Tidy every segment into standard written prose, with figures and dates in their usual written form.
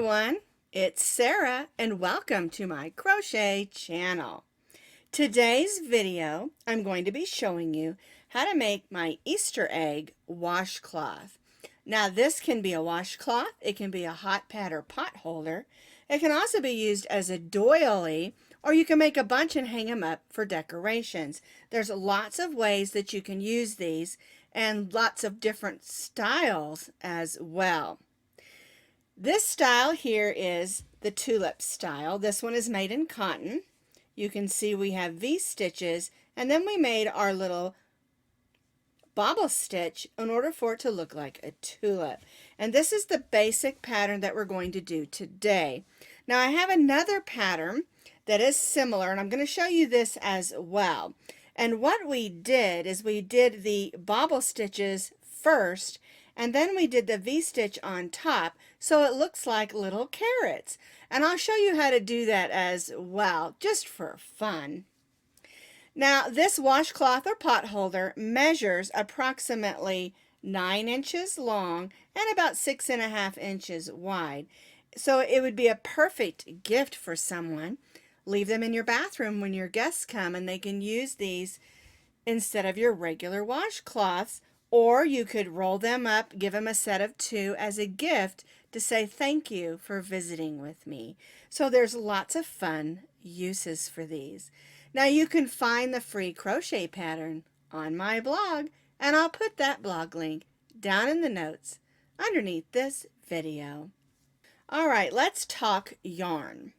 everyone, it's Sarah and welcome to my crochet channel. Today's video I'm going to be showing you how to make my Easter egg washcloth. Now this can be a washcloth, it can be a hot pad or pot holder, it can also be used as a doily, or you can make a bunch and hang them up for decorations. There's lots of ways that you can use these and lots of different styles as well. This style here is the tulip style. This one is made in cotton. You can see we have V stitches, and then we made our little bobble stitch in order for it to look like a tulip. And this is the basic pattern that we're going to do today. Now I have another pattern that is similar, and I'm going to show you this as well. And what we did is we did the bobble stitches first, and then we did the V-stitch on top, so it looks like little carrots. And I'll show you how to do that as well, just for fun. Now, this washcloth or pot holder measures approximately 9 inches long and about 6.5 inches wide. So it would be a perfect gift for someone. Leave them in your bathroom when your guests come, and they can use these instead of your regular washcloths. Or you could roll them up, give them a set of 2 as a gift to say thank you for visiting with me. So there's lots of fun uses for these. Now you can find the free crochet pattern on my blog, and I'll put that blog link down in the notes underneath this video. All right, let's talk yarn.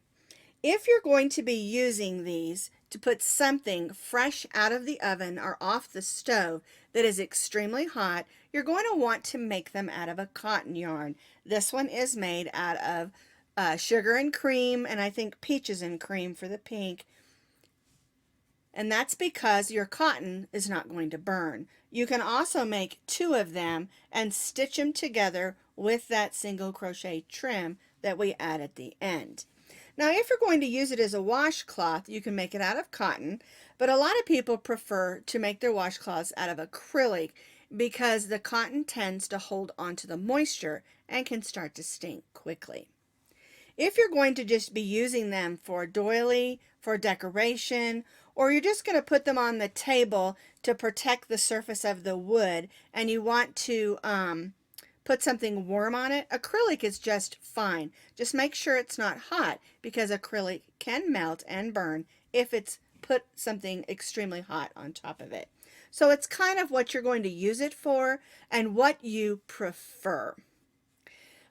If you're going to be using these to put something fresh out of the oven or off the stove that is extremely hot, you're going to want to make them out of a cotton yarn. This one is made out of sugar and cream, and I think peaches and cream for the pink. And that's because your cotton is not going to burn. You can also make 2 of them and stitch them together with that single crochet trim that we add at the end. Now, if you're going to use it as a washcloth, you can make it out of cotton, but a lot of people prefer to make their washcloths out of acrylic because the cotton tends to hold onto the moisture and can start to stink quickly. If you're going to just be using them for doily, for decoration, or you're just going to put them on the table to protect the surface of the wood and you want to put something warm on it, acrylic is just fine. Just make sure it's not hot because acrylic can melt and burn if it's put something extremely hot on top of it. So it's kind of what you're going to use it for and what you prefer.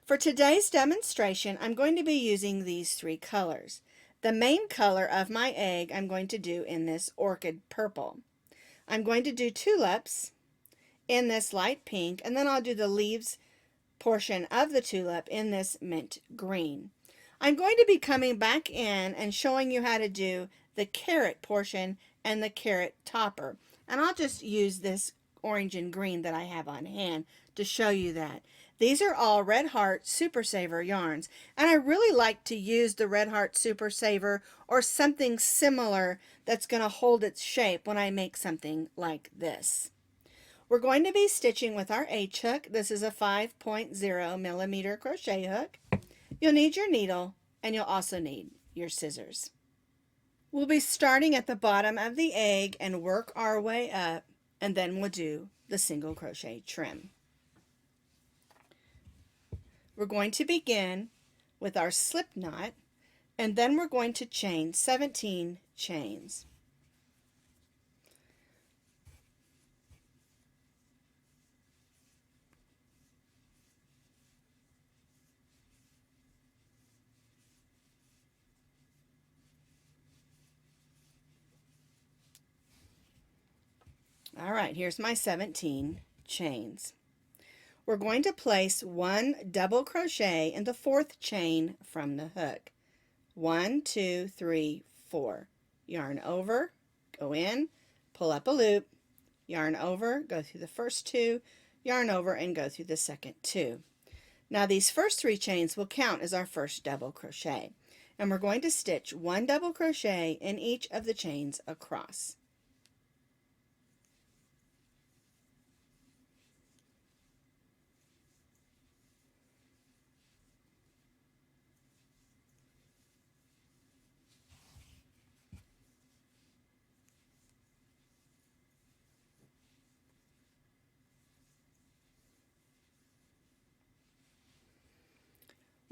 For today's demonstration, I'm going to be using these 3 colors. The main color of my egg I'm going to do in this orchid purple. I'm going to do tulips in this light pink, and then I'll do the leaves portion of the tulip in this mint green. I'm going to be coming back in and showing you how to do the carrot portion and the carrot topper. And I'll just use this orange and green that I have on hand to show you that. These are all Red Heart Super Saver yarns, and I really like to use the Red Heart Super Saver or something similar that's going to hold its shape when I make something like this. We're going to be stitching with our H hook. This is a 5.0 millimeter crochet hook. You'll need your needle, and you'll also need your scissors. We'll be starting at the bottom of the egg and work our way up, and then we'll do the single crochet trim. We're going to begin with our slip knot, and then we're going to chain 17 chains. All right, here's my 17 chains. We're going to place 1 double crochet in the 4th chain from the hook. 1, 2, 3, 4. Yarn over, go in, pull up a loop, yarn over, go through the first 2, yarn over, and go through the second 2. Now these first 3 chains will count as our first double crochet, and we're going to stitch 1 double crochet in each of the chains across.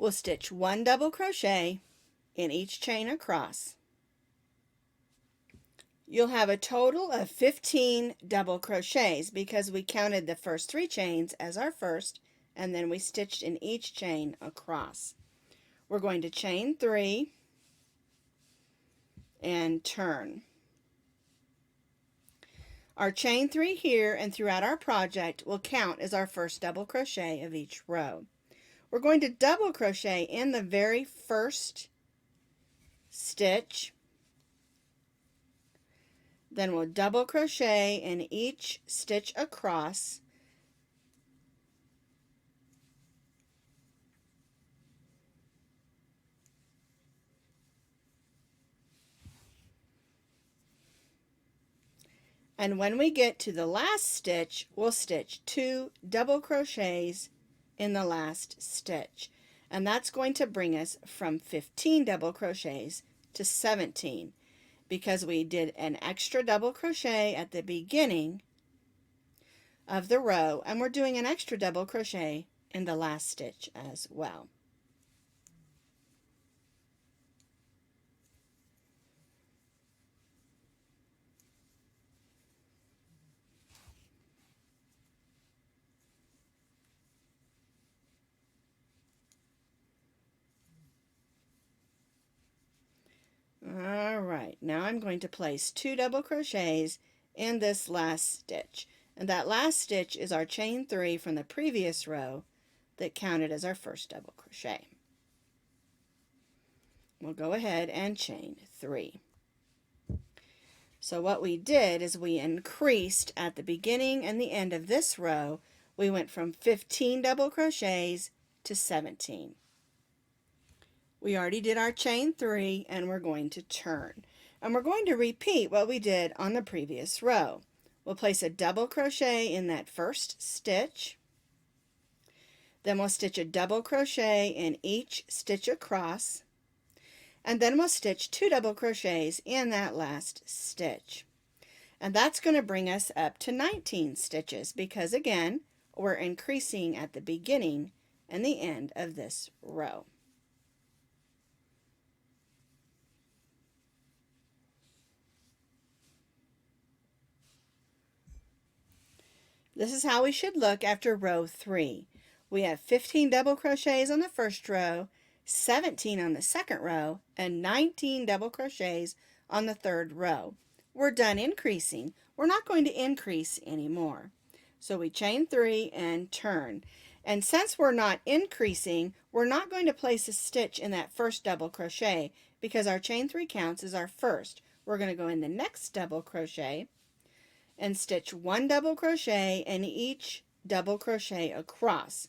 we'll stitch 1 double crochet in each chain across. You'll have a total of 15 double crochets because we counted the first 3 chains as our first, and then we stitched in each chain across. We're going to chain 3 and turn. Our chain 3 here and throughout our project will count as our first double crochet of each row. We're going to double crochet in the very first stitch. Then we'll double crochet in each stitch across. And when we get to the last stitch, we'll stitch 2 double crochets in the last stitch. And that's going to bring us from 15 double crochets to 17 because we did an extra double crochet at the beginning of the row, and we're doing an extra double crochet in the last stitch as well. Alright, now I'm going to place 2 double crochets in this last stitch. And that last stitch is our chain 3 from the previous row that counted as our first double crochet. We'll go ahead and chain 3. So what we did is we increased at the beginning and the end of this row. We went from 15 double crochets to 17. We already did our chain 3 and we're going to turn. And we're going to repeat what we did on the previous row. We'll place a double crochet in that first stitch. Then we'll stitch a double crochet in each stitch across. And then we'll stitch 2 double crochets in that last stitch. And that's going to bring us up to 19 stitches because again, we're increasing at the beginning and the end of this row. This is how we should look after row 3. We have 15 double crochets on the first row, 17 on the second row, and 19 double crochets on the third row. We're done increasing. We're not going to increase anymore. So we chain 3 and turn. And since we're not increasing, we're not going to place a stitch in that first double crochet because our chain 3 counts as our first. We're going to go in the next double crochet and stitch 1 double crochet in each double crochet across.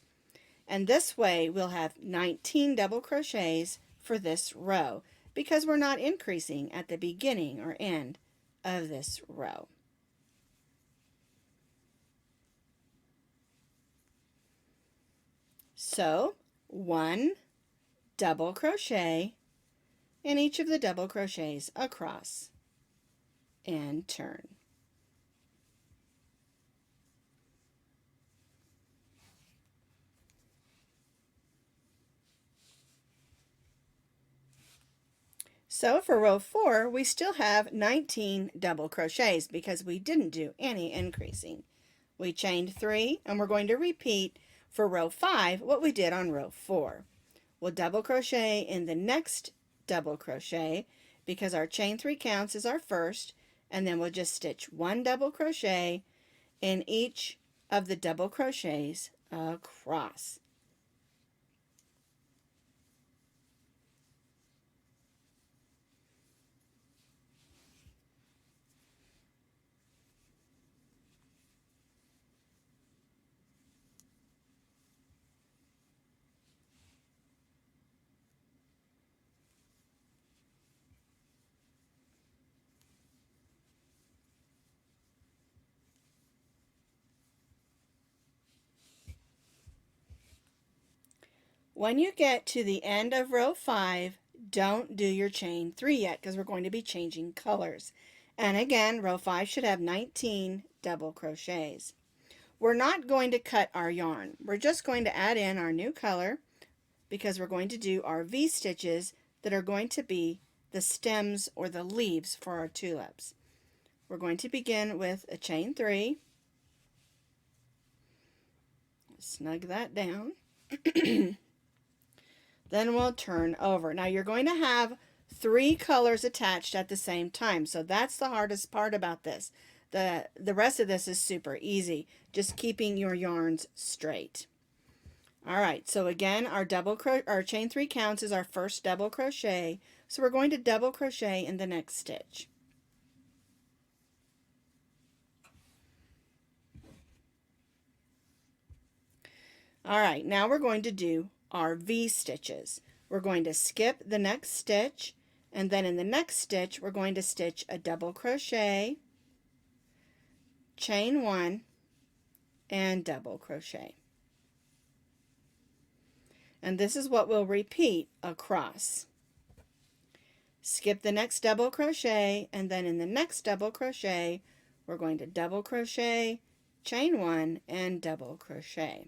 And this way we'll have 19 double crochets for this row because we're not increasing at the beginning or end of this row. So 1 double crochet in each of the double crochets across and turn. So for row 4, we still have 19 double crochets because we didn't do any increasing. We chained 3 and we're going to repeat for row 5 what we did on row 4. We'll double crochet in the next double crochet because our chain 3 counts as our first, and then we'll just stitch 1 double crochet in each of the double crochets across. When you get to the end of row 5, don't do your chain 3 yet because we're going to be changing colors. And again, row 5 should have 19 double crochets. We're not going to cut our yarn. We're just going to add in our new color, because we're going to do our V stitches that are going to be the stems or the leaves for our tulips. We're going to begin with a chain 3. Snug that down. Then we'll turn over. Now you're going to have 3 colors attached at the same time, so that's the hardest part about this. The rest of this is super easy, just keeping your yarns straight. All right, so again, our chain 3 counts as our first double crochet, so we're going to double crochet in the next stitch. All right, now we're going to do our V stitches. We're going to skip the next stitch, and then in the next stitch we're going to stitch a double crochet, chain 1, and double crochet. And this is what we'll repeat across. Skip the next double crochet, and then in the next double crochet we're going to double crochet, chain 1, and double crochet.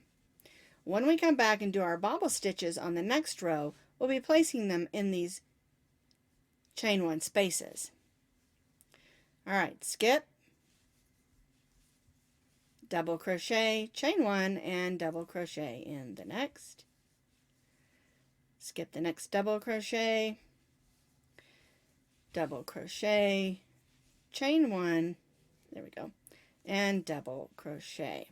When we come back and do our bobble stitches on the next row, we'll be placing them in these chain 1 spaces. All right, skip, double crochet, chain 1, and double crochet in the next. Skip the next double crochet, double crochet, chain 1, there we go, and double crochet.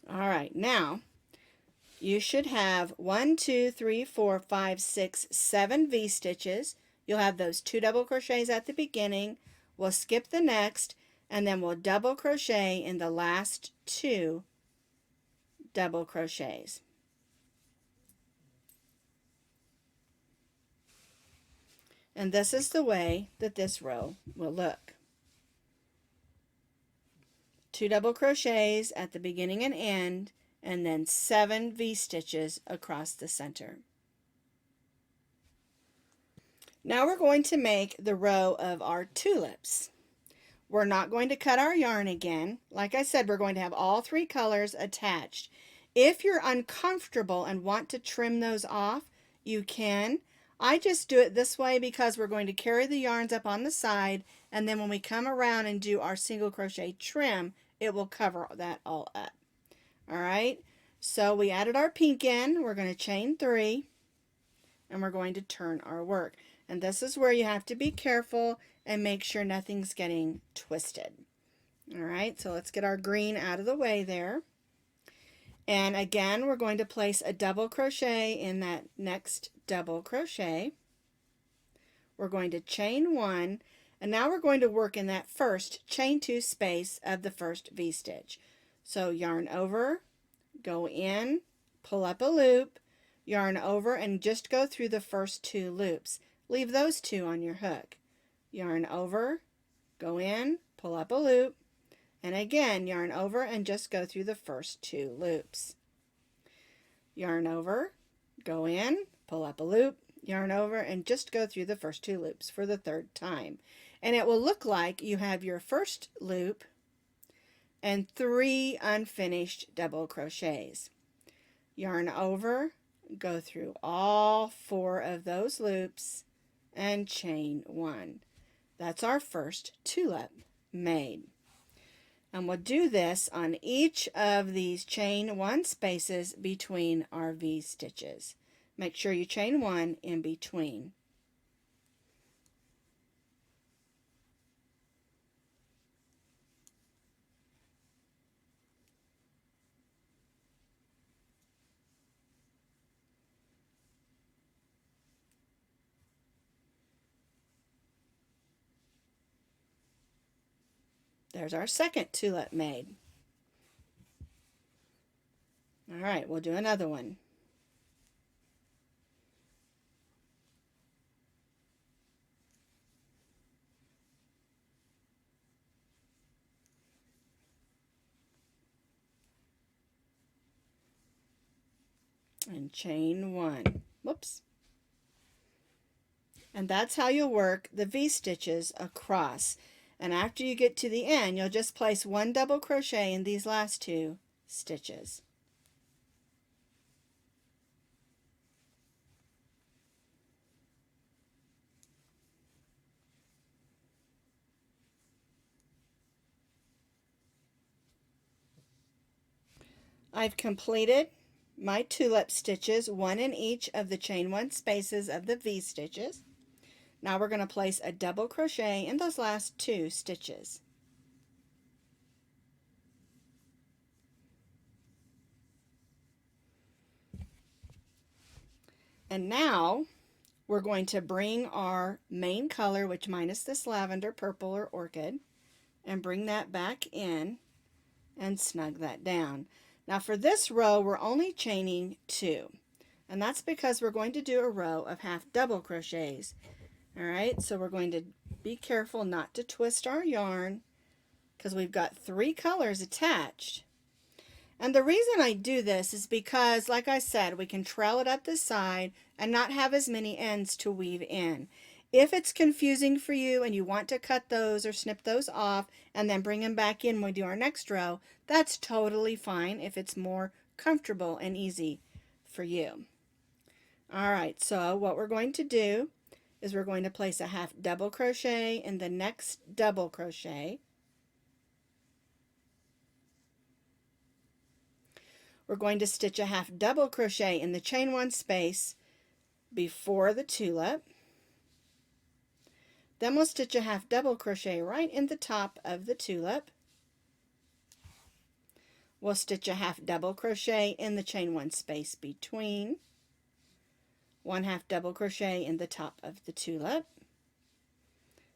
All right, now you should have 1, 2, 3, 4, 5, 6, 7 V stitches. You'll have those 2 double crochets at the beginning. We'll skip the next, and then we'll double crochet in the last 2 double crochets. And this is the way that this row will look. 2 double crochets at the beginning and end, and then 7 V stitches across the center. Now we're going to make the row of our tulips. We're not going to cut our yarn again. Like I said, we're going to have all 3 colors attached. If you're uncomfortable and want to trim those off, you can. I just do it this way because we're going to carry the yarns up on the side, and then when we come around and do our single crochet trim, it will cover that all up. All right, so we added our pink in. We're going to chain 3, and we're going to turn our work. And this is where you have to be careful and make sure nothing's getting twisted. All right, so let's get our green out of the way there. And again, we're going to place a double crochet in that next double crochet. We're going to chain 1, and now we're going to work in that first chain 2 space of the first V stitch. So yarn over, go in, pull up a loop, yarn over, and just go through the first 2 loops. Leave those 2 on your hook. Yarn over, go in, pull up a loop, and again yarn over and just go through the first 2 loops. Yarn over, go in, pull up a loop, yarn over, and just go through the first 2 loops for the 3rd time. And it will look like you have your first loop and 3 unfinished double crochets. Yarn over, go through all 4 of those loops, and chain 1. That's our first tulip made. And we'll do this on each of these chain 1 spaces between our V stitches. Make sure you chain 1 in between. There's our second tulip made. All right, we'll do another one. And chain one. Whoops. And that's how you'll work the V-stitches across. And after you get to the end, you'll just place one double crochet in these last two stitches. I've completed my tulip stitches, one in each of the chain one spaces of the V stitches. Now we're going to place a double crochet in those last two stitches. And now we're going to bring our main color, which mine is this lavender, purple, or orchid, and bring that back in and snug that down. Now for this row, we're only chaining 2, and that's because we're going to do a row of half double crochets. All right, so we're going to be careful not to twist our yarn because we've got 3 colors attached. And the reason I do this is because, like I said, we can trail it up the side and not have as many ends to weave in. If it's confusing for you and you want to cut those or snip those off and then bring them back in when we do our next row, that's totally fine if it's more comfortable and easy for you. All right, so what we're going to do is we're going to place a half double crochet in the next double crochet. We're going to stitch a half double crochet in the chain one space before the tulip. Then we'll stitch a half double crochet right in the top of the tulip. We'll stitch a half double crochet in the chain one space between. One half double crochet in the top of the tulip.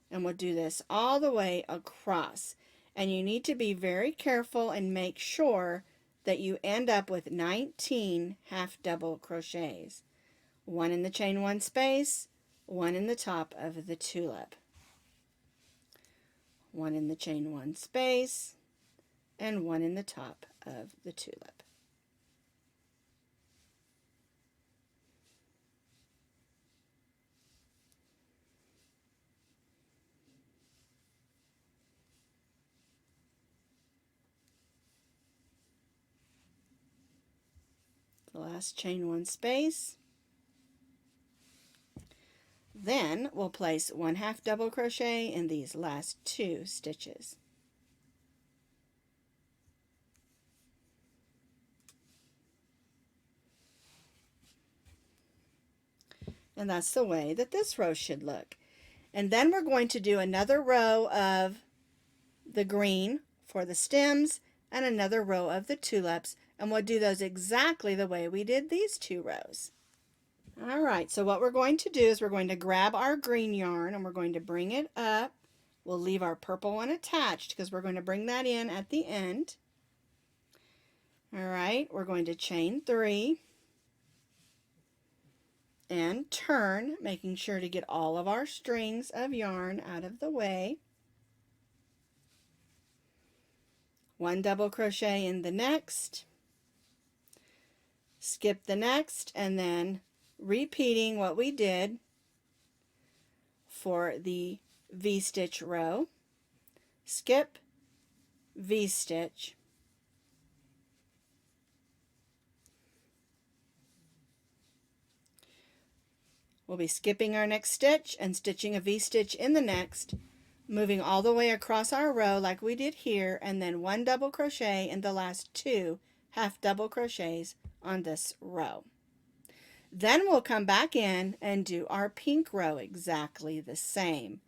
And we'll do this all the way across. And you need to be very careful and make sure that you end up with 19 half double crochets. One in the chain one space, one in the top of the tulip. One in the chain one space, and one in the top of the tulip. The last chain one space. Then we'll place one half double crochet in these last 2 stitches. And that's the way that this row should look. And then we're going to do another row of the green for the stems and another row of the tulips, and we'll do those exactly the way we did these 2 rows. All right, so what we're going to do is we're going to grab our green yarn and we're going to bring it up. We'll leave our purple one attached because we're going to bring that in at the end. All right, we're going to chain 3 and turn, making sure to get all of our strings of yarn out of the way. One double crochet in the next, skip the next, and then repeating what we did for the V-stitch row. Skip, V-stitch, we'll be skipping our next stitch and stitching a V-stitch in the next, moving all the way across our row like we did here, and then one double crochet in the last 2 half double crochets on this row. Then we'll come back in and do our pink row exactly the same.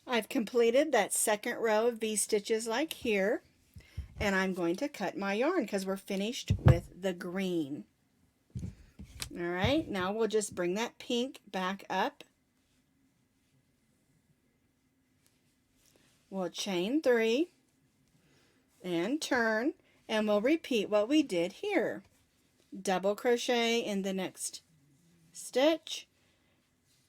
I've completed that second row of V-stitches like here, and I'm going to cut my yarn because we're finished with the green. All right, now we'll just bring that pink back up We'll chain 3 and turn, and we'll repeat what we did here. Double crochet in the next stitch,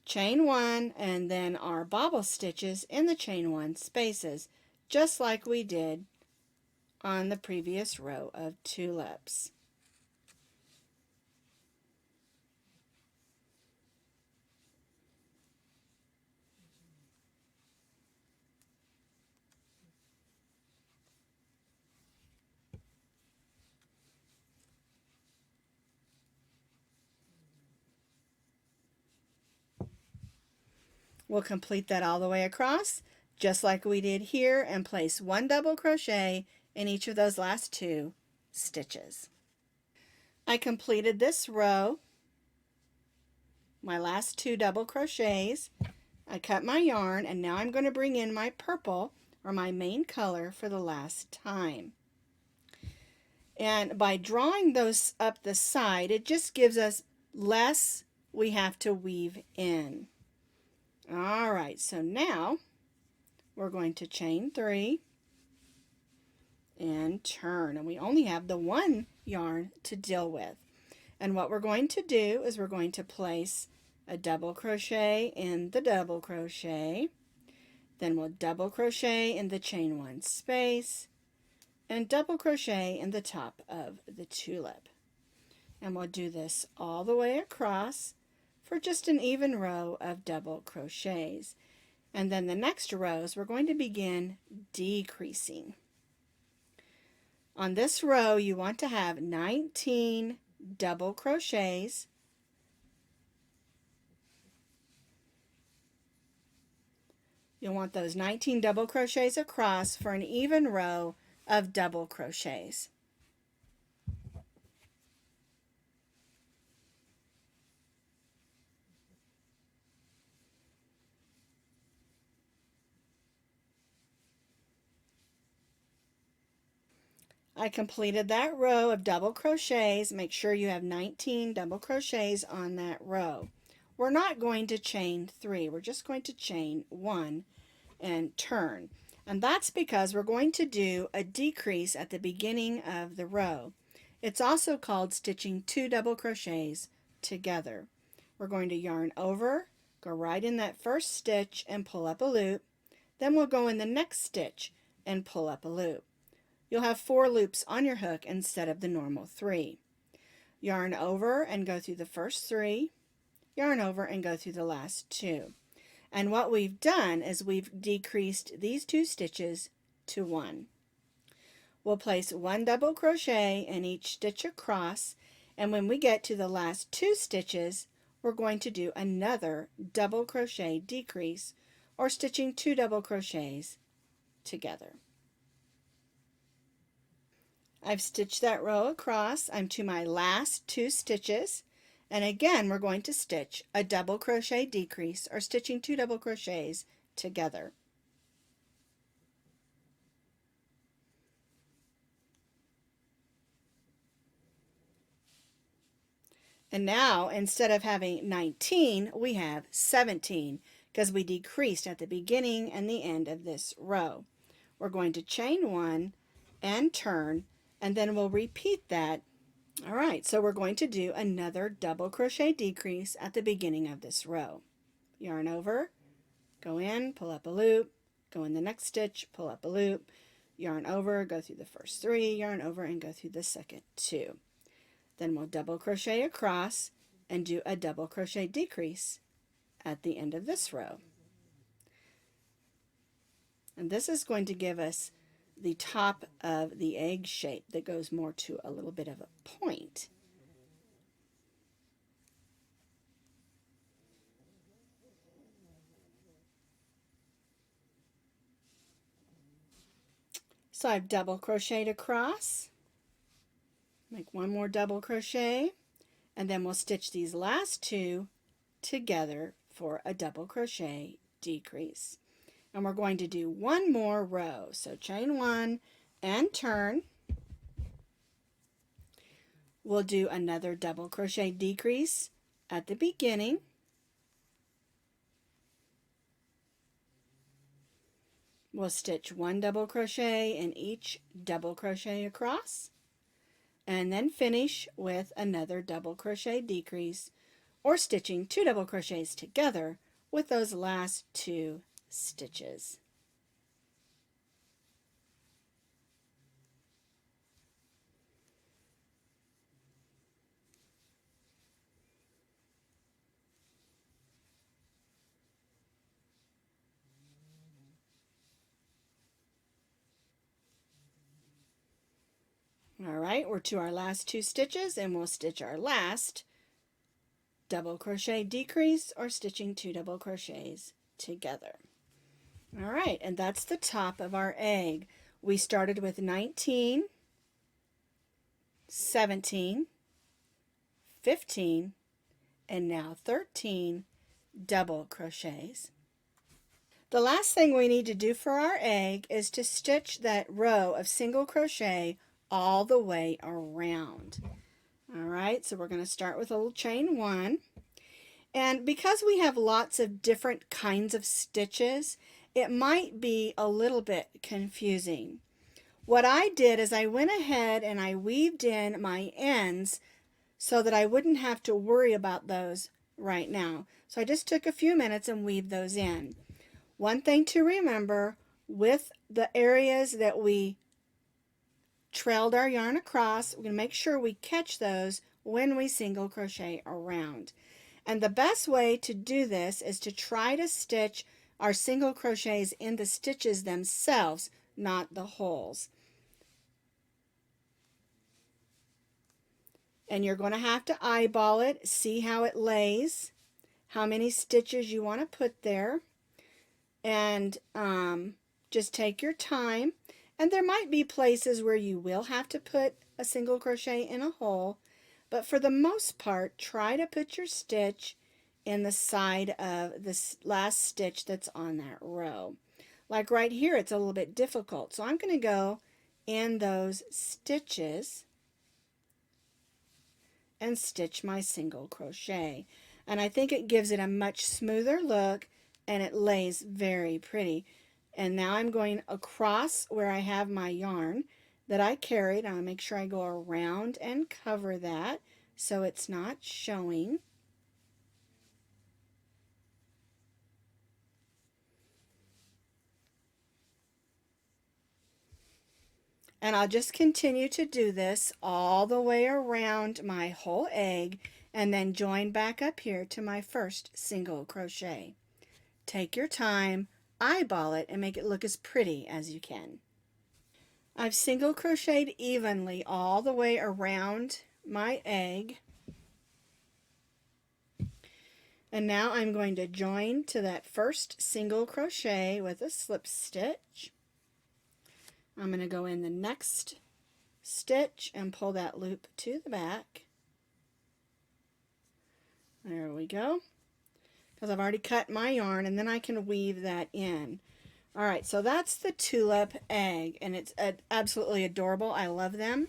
chain 1, and then our bobble stitches in the chain 1 spaces, just like we did on the previous row of tulips. We'll complete that all the way across, just like we did here, and place 1 double crochet in each of those last 2 stitches. I completed this row, my last 2 double crochets. I cut my yarn, and now I'm going to bring in my purple, or my main color, for the last time. And by drawing those up the side, it just gives us less we have to weave in. All right, so now we're going to chain 3 and turn, and we only have the 1 yarn to deal with. And what we're going to do is we're going to place a double crochet in the double crochet, then we'll double crochet in the chain 1 space, and double crochet in the top of the tulip. And we'll do this all the way across for just an even row of double crochets. And then the next rows we're going to begin decreasing. On this row you want to have 19 double crochets. You'll want those 19 double crochets across for an even row of double crochets. I completed that row of double crochets. Make sure you have 19 double crochets on that row. We're not going to chain 3. We're just going to chain 1 and turn. And that's because we're going to do a decrease at the beginning of the row. It's also called stitching 2 double crochets together. We're going to yarn over, go right in that first stitch and pull up a loop. Then we'll go in the next stitch and pull up a loop. You'll have 4 loops on your hook instead of the normal 3. Yarn over and go through the first 3, yarn over and go through the last 2. And what we've done is we've decreased these 2 stitches to 1. We'll place 1 double crochet in each stitch across, and when we get to the last 2 stitches, we're going to do another double crochet decrease, or stitching 2 double crochets together. I've stitched that row across. I'm to my last 2 stitches, and again we're going to stitch a double crochet decrease, or stitching 2 double crochets together. And now instead of having 19 we have 17, because we decreased at the beginning and the end of this row. We're going to chain 1 and turn, and then we'll repeat that. All right, so we're going to do another double crochet decrease at the beginning of this row. Yarn over, go in, pull up a loop, go in the next stitch, pull up a loop, yarn over, go through the first 3, yarn over and go through the second 2. Then we'll double crochet across and do a double crochet decrease at the end of this row. And this is going to give us the top of the egg shape that goes more to a little bit of a point. So I've double crocheted across, make 1 more double crochet, and then we'll stitch these last 2 together for a double crochet decrease. And we're going to do 1 more row. So chain 1 and turn. We'll do another double crochet decrease at the beginning. We'll stitch 1 double crochet in each double crochet across, and then finish with another double crochet decrease, or stitching 2 double crochets together with those last 2 stitches. All right, we're to our last 2 stitches, and we'll stitch our last double crochet decrease, or stitching 2 double crochets together. All right, and that's the top of our egg. We started with 19, 17, 15, and now 13 double crochets. The last thing we need to do for our egg is to stitch that row of single crochet all the way around. All right, so we're going to start with a little chain 1. And because we have lots of different kinds of stitches, it might be a little bit confusing. What I did is I went ahead and I weaved in my ends so that I wouldn't have to worry about those right now. So I just took a few minutes and weaved those in. One thing to remember with the areas that we trailed our yarn across, we're going to make sure we catch those when we single crochet around. And the best way to do this is to try to stitch our single crochets in the stitches themselves, not the holes. And you're going to have to eyeball it, see how it lays, how many stitches you want to put there, and just take your time. And there might be places where you will have to put a single crochet in a hole, but for the most part, try to put your stitch in the side of this last stitch that's on that row. Like right here, it's a little bit difficult, so I'm going to go in those stitches and stitch my single crochet. And I think it gives it a much smoother look, and it lays very pretty. And now I'm going across where I have my yarn that I carried. I'll make sure I go around and cover that so it's not showing. And I'll just continue to do this all the way around my whole egg, and then join back up here to my first single crochet. Take your time, eyeball it, and make it look as pretty as you can. I've single crocheted evenly all the way around my egg. And now I'm going to join to that first single crochet with a slip stitch. I'm going to go in the next stitch and pull that loop to the back. There we go. Because I've already cut my yarn, and then I can weave that in. Alright, so that's the tulip egg, and it's absolutely adorable. I love them.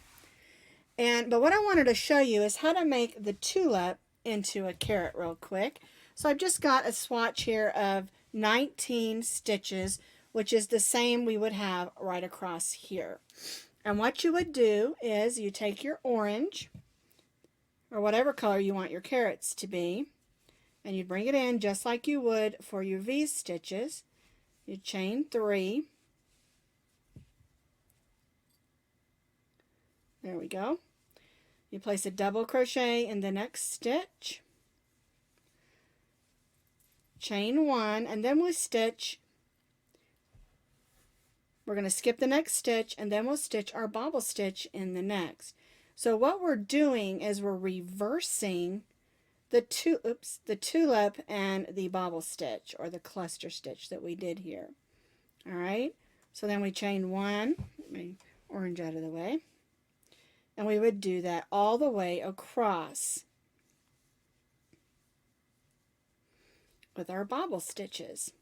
But what I wanted to show you is how to make the tulip into a carrot real quick. So I've just got a swatch here of 19 stitches, which is the same we would have right across here. And what you would do is you take your orange, or whatever color you want your carrots to be, and you bring it in just like you would for your V stitches. You chain 3. There we go. You place a double crochet in the next stitch, chain 1, and then we'll stitch. We're going to skip the next stitch, and then we'll stitch our bobble stitch in the next. So what we're doing is we're reversing the tulip and the bobble stitch, or the cluster stitch that we did here. All right, so then we chain 1, let me orange out of the way, and we would do that all the way across with our bobble stitches.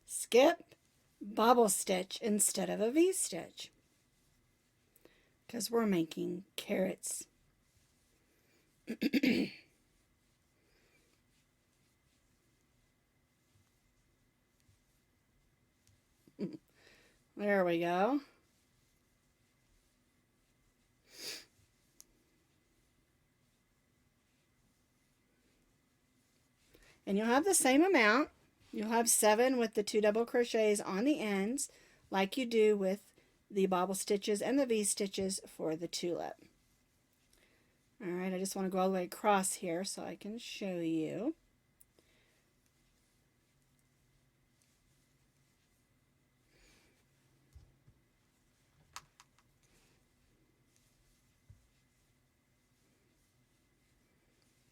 Skip, bobble stitch instead of a V stitch, because we're making carrots. There we go. And you'll have the same amount. You'll have 7 with the 2 double crochets on the ends, like you do with the bobble stitches and the V-stitches for the tulip. Alright, I just want to go all the way across here so I can show you.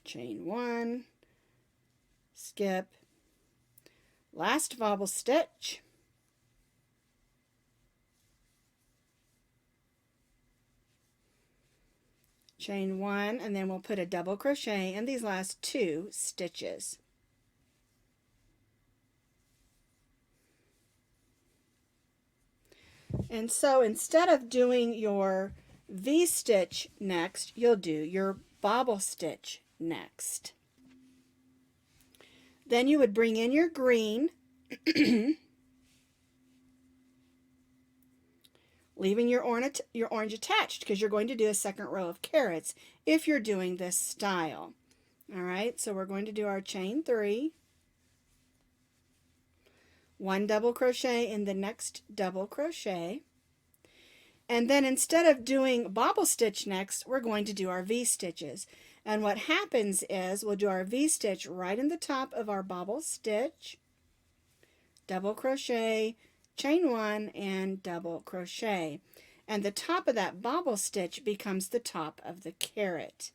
Chain 1, skip, last bobble stitch, chain 1, and then we'll put a double crochet in these last 2 stitches. And so instead of doing your V-stitch next, you'll do your bobble stitch next. Then you would bring in your green, leaving your orange attached because you're going to do a second row of carrots if you're doing this style. All right, so we're going to do our chain 3, 1 double crochet in the next double crochet, and then instead of doing bobble stitch next, we're going to do our V-stitches. And what happens is we'll do our V-stitch right in the top of our bobble stitch, double crochet, chain 1, and double crochet. And the top of that bobble stitch becomes the top of the carrot.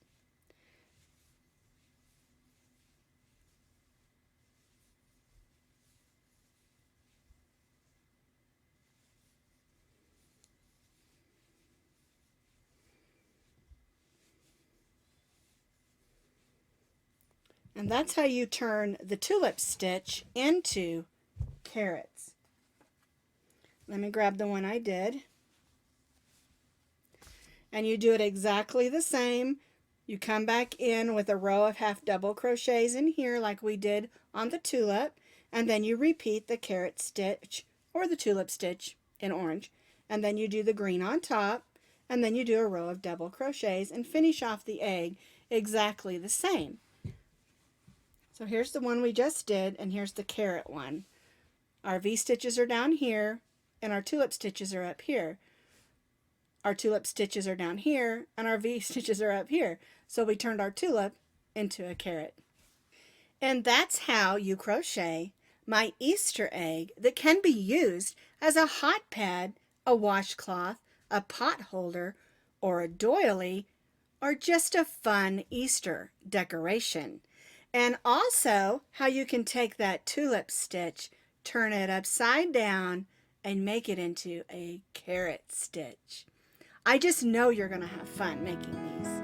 And that's how you turn the tulip stitch into carrots. Let me grab the one I did. And you do it exactly the same. You come back in with a row of half double crochets in here like we did on the tulip, and then you repeat the carrot stitch or the tulip stitch in orange, and then you do the green on top, and then you do a row of double crochets and finish off the egg exactly the same. So here's the one we just did, and here's the carrot one. Our V-stitches are down here, and our tulip stitches are up here. Our tulip stitches are down here, and our V-stitches are up here. So we turned our tulip into a carrot. And that's how you crochet my Easter egg that can be used as a hot pad, a washcloth, a pot holder, or a doily, or just a fun Easter decoration. And also how you can take that tulip stitch, turn it upside down, and make it into a carrot stitch. I just know you're going to have fun making these.